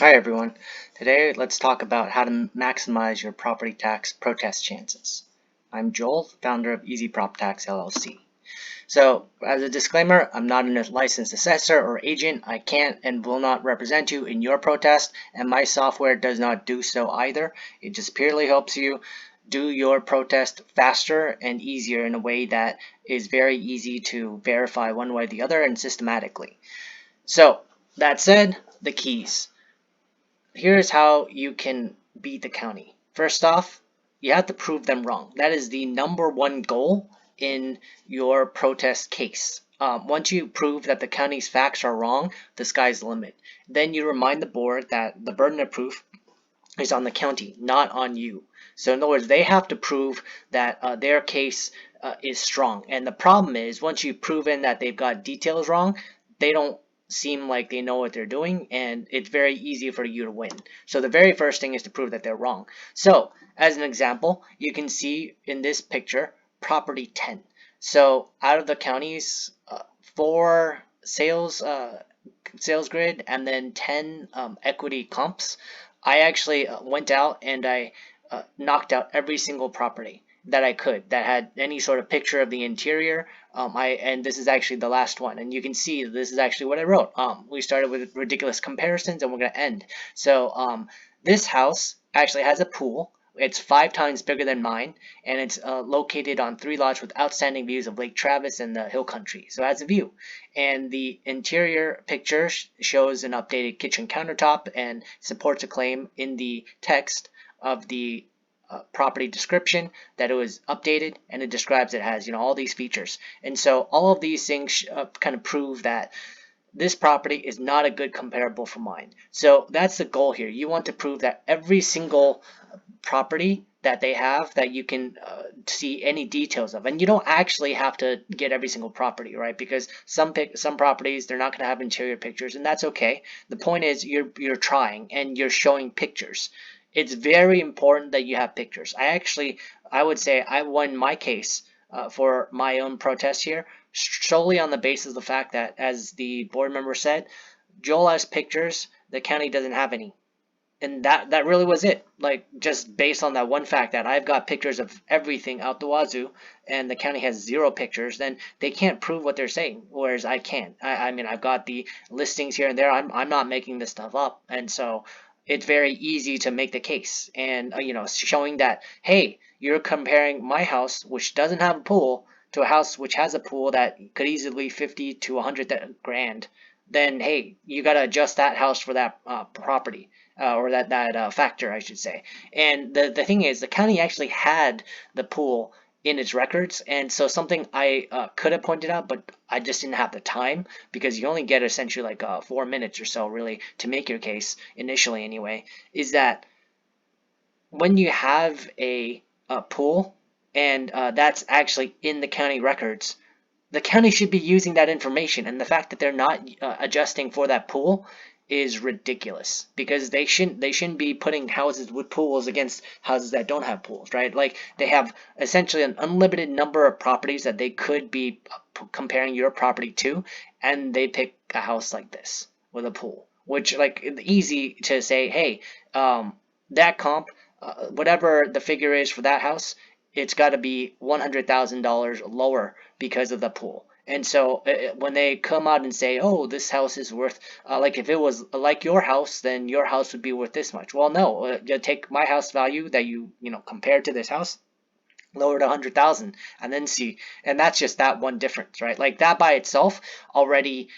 Hi everyone. Today let's talk about how to maximize your property tax protest chances. I'm Joel, founder of Easy Prop Tax LLC. So, as a disclaimer, I'm not a licensed assessor or agent. I can't and will not represent you in your protest, and my software does not do so either. It just purely helps you do your protest faster and easier in a way that is very easy to verify one way or the other and systematically. So, that said, the keys. Here's how you can beat the county. First off, you have to prove them wrong. That is the number one goal in your protest case. Once you prove that the county's facts are wrong, the sky's the limit. Then you remind the board that the burden of proof is on the county, not on you. So in other words, they have to prove that their case is strong. And the problem is, once you've proven that they've got details wrong, they don't seem like they know what they're doing, and it's very easy for you to win. So the very first thing is to prove that they're wrong. So as an example, you can see in this picture, property 10. So out of the county's 4 sales grid and then 10 equity comps, I actually went out and I knocked out every single property that I could that had any sort of picture of the interior. And this is actually the last one, and you can see this is actually what I wrote. We started with ridiculous comparisons, and we're gonna end. So this house actually has a pool. It's 5 times bigger than mine, and it's located on 3 lots with outstanding views of Lake Travis and the hill country. So it has a view. And the interior picture shows an updated kitchen countertop and supports a claim in the text of the property description that it was updated, and it describes it has all these features. And so all of these things kind of prove that this property is not a good comparable for mine. So that's the goal here. You want to prove that every single property that they have that you can see any details of, and you don't actually have to get every single property, right? Because some properties, they're not going to have interior pictures, and that's okay. The point is you're trying and you're showing pictures. It's very important that you have pictures. I would say I won my case for my own protest here solely on the basis of the fact that, as the board member said, Joel has pictures, the county doesn't have any. And that really was it. Like, just based on that one fact that I've got pictures of everything out the wazoo, and the county has 0 pictures, then they can't prove what they're saying, whereas I can. I mean, I've got the listings here and there. I'm not making this stuff up, and so it's very easy to make the case. And showing that, hey, you're comparing my house, which doesn't have a pool, to a house which has a pool that could easily 50 to 100 grand. Then hey, you got to adjust that house for that property, or that factor, I should say. And the thing is, the county actually had the pool in its records, and so something I could have pointed out, but I just didn't have the time, because you only get essentially like 4 minutes or so really to make your case initially anyway, is that when you have a pool and that's actually in the county records, the county should be using that information, and the fact that they're not adjusting for that pool is ridiculous, because they shouldn't be putting houses with pools against houses that don't have pools, right? Like, they have essentially an unlimited number of properties that they could be comparing your property to, and they pick a house like this with a pool, which, like, easy to say, hey, that comp, whatever the figure is for that house, it's got to be $100,000 lower because of the pool. And so when they come out and say, "Oh, this house is worth," like, if it was like your house, then your house would be worth this much. Well, no, you take my house value that compared to this house, lower to 100,000, and then see, and that's just that one difference, right? Like, that by itself already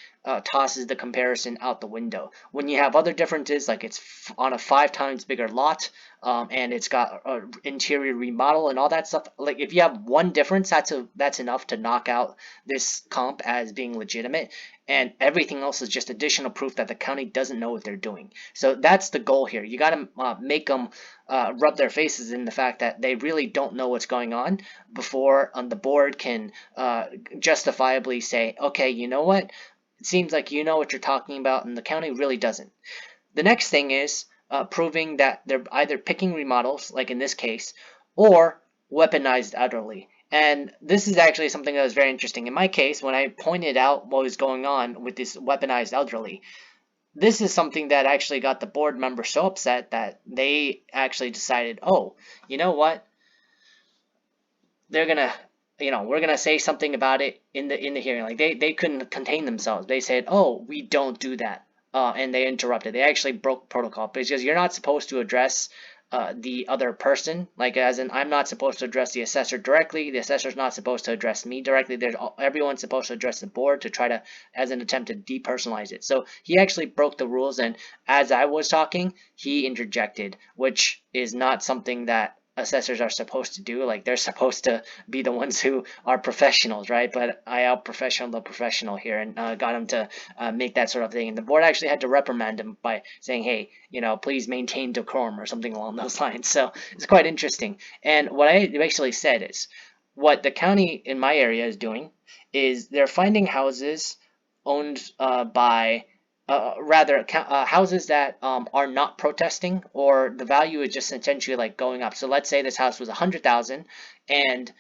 tosses the comparison out the window. When you have other differences, like it's on a 5 times bigger lot, and it's got a interior remodel and all that stuff, like, if you have one difference, that's enough to knock out this comp as being legitimate, and everything else is just additional proof that the county doesn't know what they're doing. So that's the goal here. You got to make them rub their faces in the fact that they really don't know what's going on before the board can justifiably say, okay, you know what? It seems like you know what you're talking about, and the county really doesn't. The next thing is proving that they're either picking remodels, like in this case, or weaponized elderly. And this is actually something that was very interesting. In my case, when I pointed out what was going on with this weaponized elderly, this is something that actually got the board members so upset that they actually decided, oh, you know what? They're gonna, we're gonna say something about it in the hearing. Like they couldn't contain themselves. They said, oh, we don't do that. And they interrupted. They actually broke protocol because you're not supposed to address the other person. Like as in, I'm not supposed to address the assessor directly. The assessor's not supposed to address me directly. Everyone's supposed to address the board to try to, as an attempt to depersonalize it. So he actually broke the rules, and as I was talking, he interjected, which is not something that assessors are supposed to do. Like they're supposed to be the ones who are professionals, right? But I out professional the professional here, and got him to make that sort of thing. And the board actually had to reprimand him by saying, hey, please maintain decorum or something along those lines. So it's quite interesting. And what I basically said is, what the county in my area is doing is they're finding houses owned by rather houses that are not protesting, or the value is just essentially like going up. So let's say this house was 100,000, and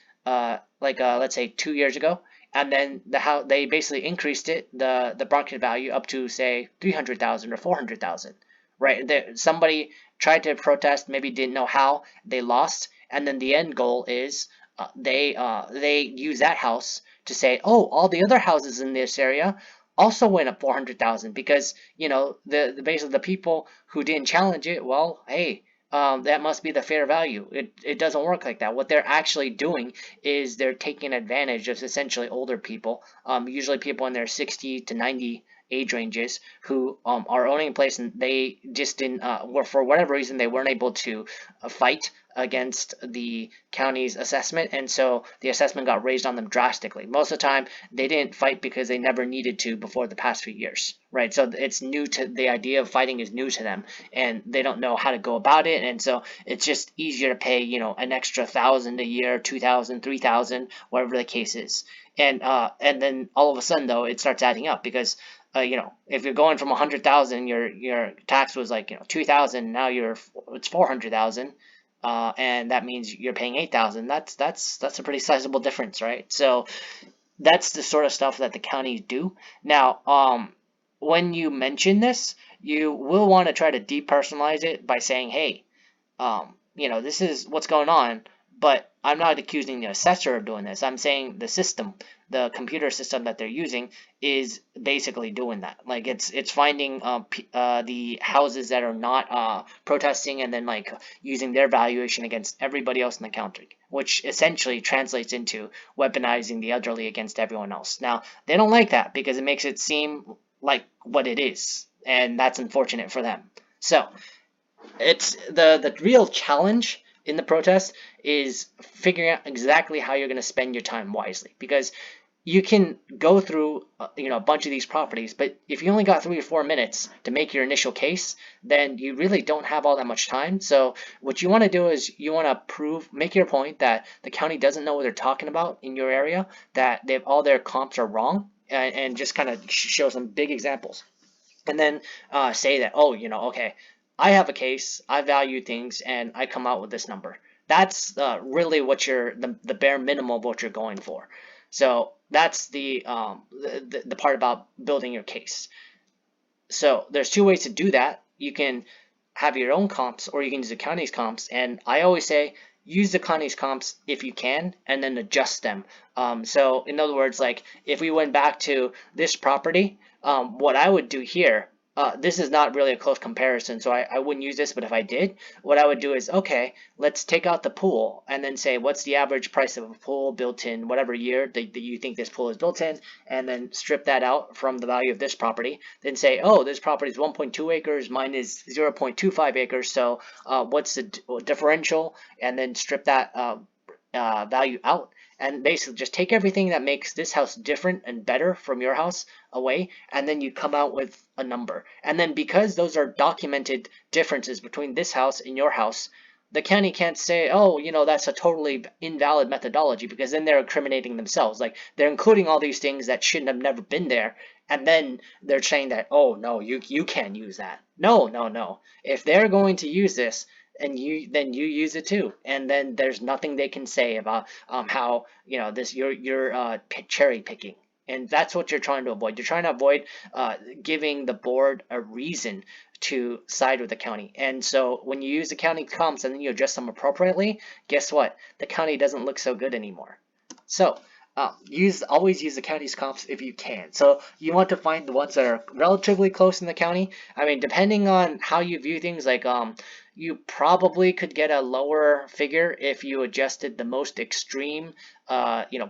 let's say 2 years ago, and then the house, they basically increased it, the market value, up to say 300,000 or 400,000, right? Somebody tried to protest, maybe didn't know how, they lost, and then the end goal is they use that house to say, oh, all the other houses in this area also went up 400,000, because the basically the people who didn't challenge it, well, hey, that must be the fair value. It doesn't work like that. What they're actually doing is they're taking advantage of essentially older people, usually people in their 60 to 90 age ranges, who are owning a place, and they just didn't, or for whatever reason, they weren't able to fight against the county's assessment, and so the assessment got raised on them drastically. Most of the time, they didn't fight because they never needed to before the past few years, right? So it's new to the idea of fighting is new to them, and they don't know how to go about it, and so it's just easier to pay, an extra 1,000 a year, 2,000, 3,000, whatever the case is, and then all of a sudden though it starts adding up, because if you're going from 100,000, your tax was like 2,000, now it's 400,000, and that means you're paying 8,000. That's a pretty sizable difference, right? So that's the sort of stuff that the counties do. Now, when you mention this, you will want to try to depersonalize it by saying, hey, this is what's going on, but I'm not accusing the assessor of doing this. I'm saying the system, the computer system that they're using, is basically doing that. Like it's finding the houses that are not protesting, and then like using their valuation against everybody else in the county, which essentially translates into weaponizing the elderly against everyone else. Now, they don't like that because it makes it seem like what it is, and that's unfortunate for them. So it's the real challenge in the protest is figuring out exactly how you're going to spend your time wisely, because you can go through a bunch of these properties, but if you only got 3 or 4 minutes to make your initial case, then you really don't have all that much time. So what you want to do is you want to make your point that the county doesn't know what they're talking about in your area, that all their comps are wrong, and just kind of show some big examples, and then say that, oh, okay, I have a case, I value things, and I come out with this number. That's really what the bare minimum of what you're going for. So that's the part about building your case. So there's two ways to do that. You can have your own comps, or you can use the county's comps. And I always say use the county's comps if you can, and then adjust them. So in other words, like if we went back to this property, what I would do here, this is not really a close comparison, so I wouldn't use this, but if I did, what I would do is, okay, let's take out the pool and then say, what's the average price of a pool built in whatever year that you think this pool is built in, and then strip that out from the value of this property. Then say, oh, this property is 1.2 acres, mine is 0.25 acres, so what's the differential? And then strip that value out, and basically just take everything that makes this house different and better from your house away, and then you come out with a number. And then because those are documented differences between this house and your house, the county can't say, oh, that's a totally invalid methodology, because then they're incriminating themselves. Like they're including all these things that shouldn't have never been there, and then they're saying that, oh no, you can't use that. No. If they're going to use this, and then you use it too, and then there's nothing they can say about how this you're cherry picking. And that's what you're trying to avoid. You're trying to avoid giving the board a reason to side with the county. And so when you use the county comps and then you adjust them appropriately, guess what? The county doesn't look so good anymore. So always use the county's comps if you can. So you want to find the ones that are relatively close in the county. I mean, depending on how you view things, like you probably could get a lower figure if you adjusted the most extreme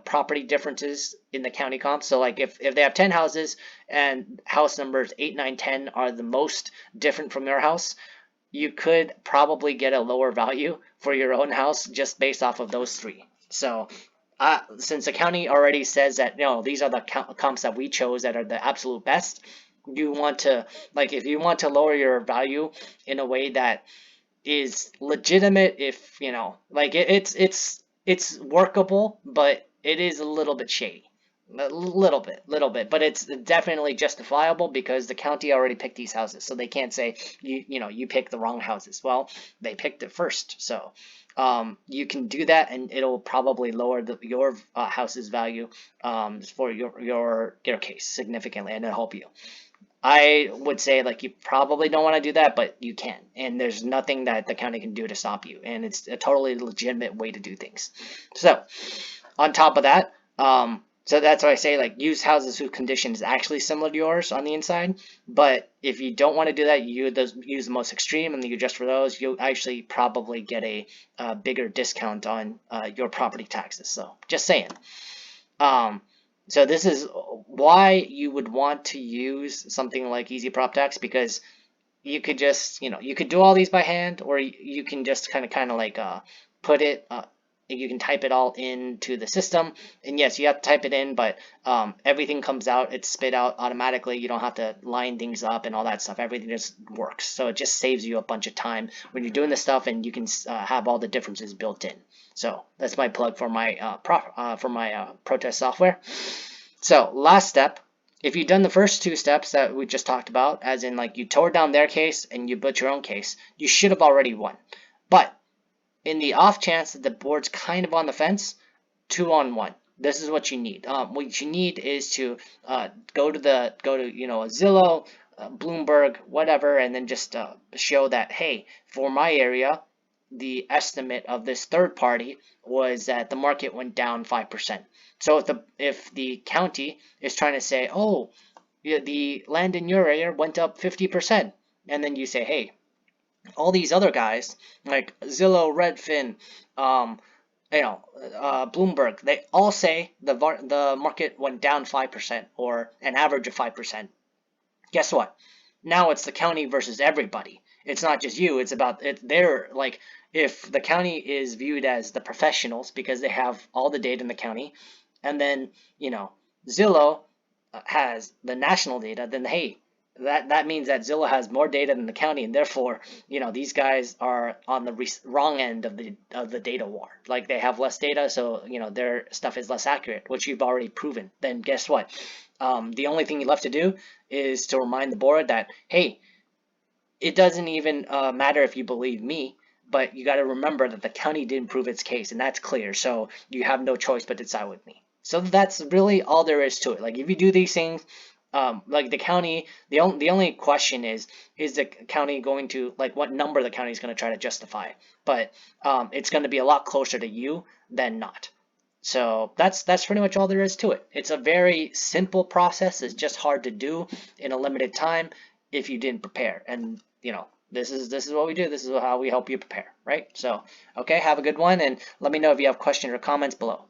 property differences in the county comps. So like if they have 10 houses and house numbers 8, 9, 10 are the most different from your house, you could probably get a lower value for your own house just based off of those three. So since the county already says that, these are the comps that we chose that are the absolute best, you want to, like, if you want to lower your value in a way that is legitimate, if like it's workable, but it is a little bit shady. A little bit, but it's definitely justifiable because the county already picked these houses, so they can't say you picked the wrong houses. Well, they picked it first, so you can do that, and it'll probably lower your house's value for your case significantly, and it'll help you. I would say, like, you probably don't want to do that, but you can, and there's nothing that the county can do to stop you, and it's a totally legitimate way to do things. So on top of that, so that's why I say, like, use houses whose condition is actually similar to yours on the inside. But if you don't want to do that, you use the most extreme and then you adjust for those. You'll actually probably get a bigger discount on your property taxes. So just saying. So this is why you would want to use something like Easy Prop Tax, because you could just, you could do all these by hand, or you can just kind of like put it you can type it all into the system, and yes, you have to type it in, but everything comes out, it's spit out automatically. You don't have to line things up and all that stuff. Everything just works, so it just saves you a bunch of time when you're doing this stuff, and you can have all the differences built in. So that's my plug for my protest software. So last step, if you've done the first two steps that we just talked about, as in like you tore down their case and you built your own case, you should have already won. But in the off chance that the board's kind of on the fence, 2-on-1. This is what you need. What you need is to go to a Zillow, Bloomberg, whatever, and then just show that, hey, for my area, the estimate of this third party was that the market went down 5%. So if the county is trying to say, oh, the land in your area went up 50%, and then you say, hey, all these other guys like Zillow, Redfin, Bloomberg, they all say the market went down 5% or an average of 5%. Guess what? Now it's the county versus everybody. It's not just you. It's about it. They're like, if the county is viewed as the professionals because they have all the data in the county, and then Zillow has the national data, then hey, that means that Zillow has more data than the county, and therefore, these guys are on the wrong end of the data war. Like, they have less data, so their stuff is less accurate, which you've already proven. Then guess what? The only thing you left to do is to remind the board that, hey, it doesn't even matter if you believe me, but you got to remember that the county didn't prove its case, and that's clear. So you have no choice but to side with me. So that's really all there is to it. Like, if you do these things, like the county, the only question is the county going to, like, what number the county is going to try to justify? But it's going to be a lot closer to you than not. So that's pretty much all there is to it. It's a very simple process. It's just hard to do in a limited time if you didn't prepare. And this is what we do. This is how we help you prepare, right? So okay, have a good one, and let me know if you have questions or comments below.